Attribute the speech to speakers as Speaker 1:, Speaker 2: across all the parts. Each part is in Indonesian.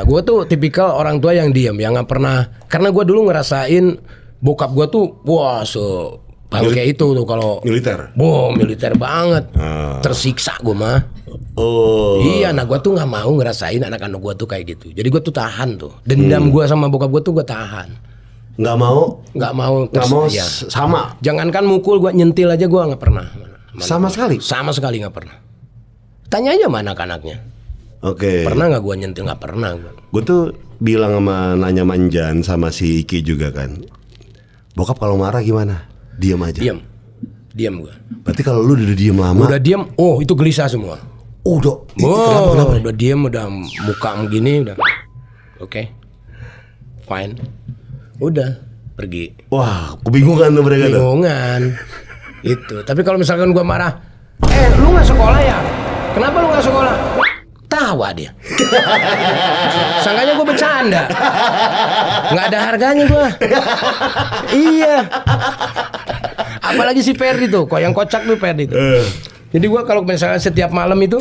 Speaker 1: gue tuh tipikal orang tua yang diem, yang nggak pernah. Karena gue dulu ngerasain bokap gue tuh, wah bangke itu tuh kalau
Speaker 2: militer.
Speaker 1: Militer banget, tersiksa gue mah.
Speaker 2: Oh.
Speaker 1: Iya, nah gue tuh nggak mau ngerasain anak-anak gue tuh kayak gitu. Jadi gue tuh tahan tuh, dendam gue sama bokap gue tuh gue tahan.
Speaker 2: Nggak mau
Speaker 1: Ya.
Speaker 2: sama.
Speaker 1: Jangankan mukul, gue nyentil aja gue nggak pernah.
Speaker 2: Sama sekali
Speaker 1: nggak pernah. Tanya aja sama anak-anaknya.
Speaker 2: Oke.
Speaker 1: Pernah nggak gue nyentil? Nggak pernah gue.
Speaker 2: Gue tuh bilang sama nanya manjan sama si Iki juga kan. Bokap kalau marah gimana? Diam aja.
Speaker 1: Diam gue.
Speaker 2: Berarti kalau lu udah diem lama.
Speaker 1: Udah diem, itu gelisah semua.
Speaker 2: Kenapa?
Speaker 1: Udah diem, udah muka begini udah. Oke. Fine. Udah pergi.
Speaker 2: Wah, kebingungan tuh mereka tuh.
Speaker 1: Kebingungan. Itu. Tapi kalau misalkan gue marah, lu nggak sekolah ya? Kenapa lu nggak sekolah? Tawa dia. Sangkanya gue bercanda. Nggak ada harganya gue. Iya. Apalagi si Ferdi tuh, kok yang kocak tuh Ferdi tuh. Jadi gue kalau misalnya setiap malam itu,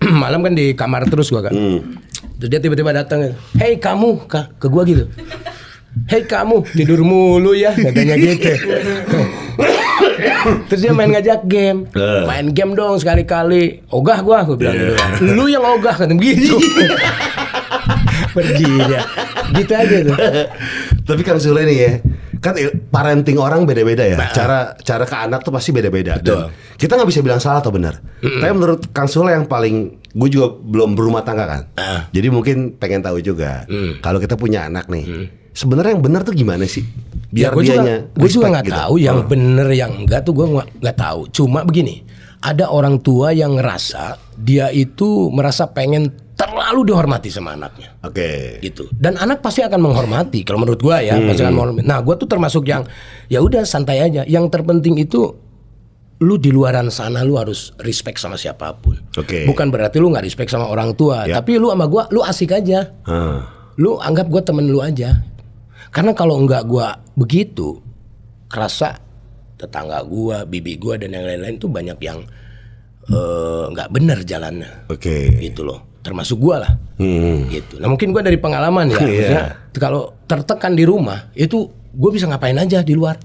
Speaker 1: malam kan di kamar terus gue kan. Terus dia tiba-tiba datang, "Hei kamu," ke gue gitu. "Hei kamu, tidur mulu ya," katanya gitu. Terus dia main ngajak game. Main game dong sekali-kali. Ogah gue bilang gitu. Lu yang ogah kan begitu. Pergi dia. Gitu aja tuh.
Speaker 2: Tapi Kang Sule nih ya, kan parenting orang beda-beda ya. Cara ke anak tuh pasti beda-beda. Dan kita nggak bisa bilang salah atau benar. Tapi menurut Kang Sule yang paling, gue juga belum berumah tangga kan. Jadi mungkin pengen tahu juga. Kalau kita punya anak nih, sebenarnya yang benar tuh gimana sih? Biar
Speaker 1: gue juga nggak tahu yang bener yang enggak tuh, gue nggak tahu. Cuma begini, ada orang tua yang ngerasa dia itu merasa pengen terlalu dihormati sama anaknya.
Speaker 2: Oke.
Speaker 1: Gitu. Dan anak pasti akan menghormati. Kalau menurut gue ya, pasti akan menghormati. Nah, gue tuh termasuk yang ya udah santai aja. Yang terpenting itu lu di luaran sana lu harus respect sama siapapun.
Speaker 2: Oke.
Speaker 1: Bukan berarti lu nggak respect sama orang tua, tapi lu sama gue, lu asik aja. Lu anggap gue temen lu aja. Karena kalau enggak gua begitu, kerasa tetangga gua, bibi gua dan yang lain-lain tuh banyak yang enggak benar jalannya.
Speaker 2: Oke.
Speaker 1: Gitu loh. Termasuk gua lah. Gitu. Nah, mungkin gua dari pengalaman ya, maksudnya kalau tertekan di rumah, itu gua bisa ngapain aja di luar.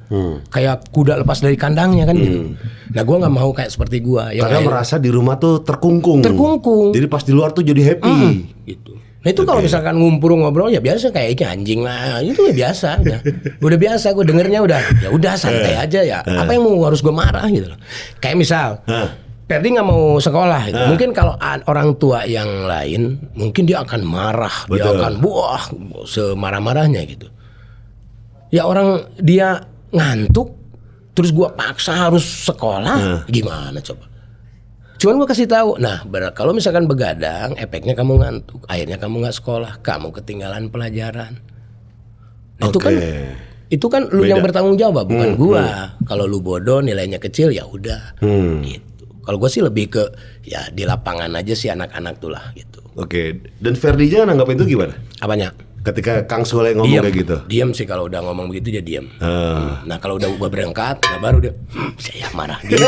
Speaker 1: Kayak kuda lepas dari kandangnya kan gitu. Nah, gua nggak mau kayak seperti gua yang
Speaker 2: karena merasa di rumah tuh terkungkung. Jadi pas di luar tuh jadi happy.
Speaker 1: Gitu. Nah itu kalau misalkan ngumpul ngobrol ya biasa kayak ini anjing lah, itu ya biasa udah biasa, gue dengernya udah santai aja ya. Apa yang mau harus gue marah gitu loh. Kayak misal Ferdi nggak mau sekolah gitu. Mungkin kalau orang tua yang lain mungkin dia akan marah. Dia akan semarah-marahnya gitu. Ya orang dia ngantuk terus gue paksa harus sekolah, gimana coba. Cuman gue kasih tahu, nah kalau misalkan begadang, efeknya kamu ngantuk, akhirnya kamu nggak sekolah, kamu ketinggalan pelajaran. Nah, itu kan lu yang bertanggung jawab, bukan gua. Kalau lu bodoh, nilainya kecil, ya udah. Gitu. Kalau gua sih lebih ke ya di lapangan aja sih anak-anak tuh lah gitu.
Speaker 2: Oke. Dan Ferdi jangan anggap itu gimana?
Speaker 1: Apanya?
Speaker 2: Ketika Kang Sule ngomong kayak gitu.
Speaker 1: Diam sih, kalau udah ngomong begitu dia diam. Nah kalau udah gua berangkat, nah baru dia saya marah. Gitu.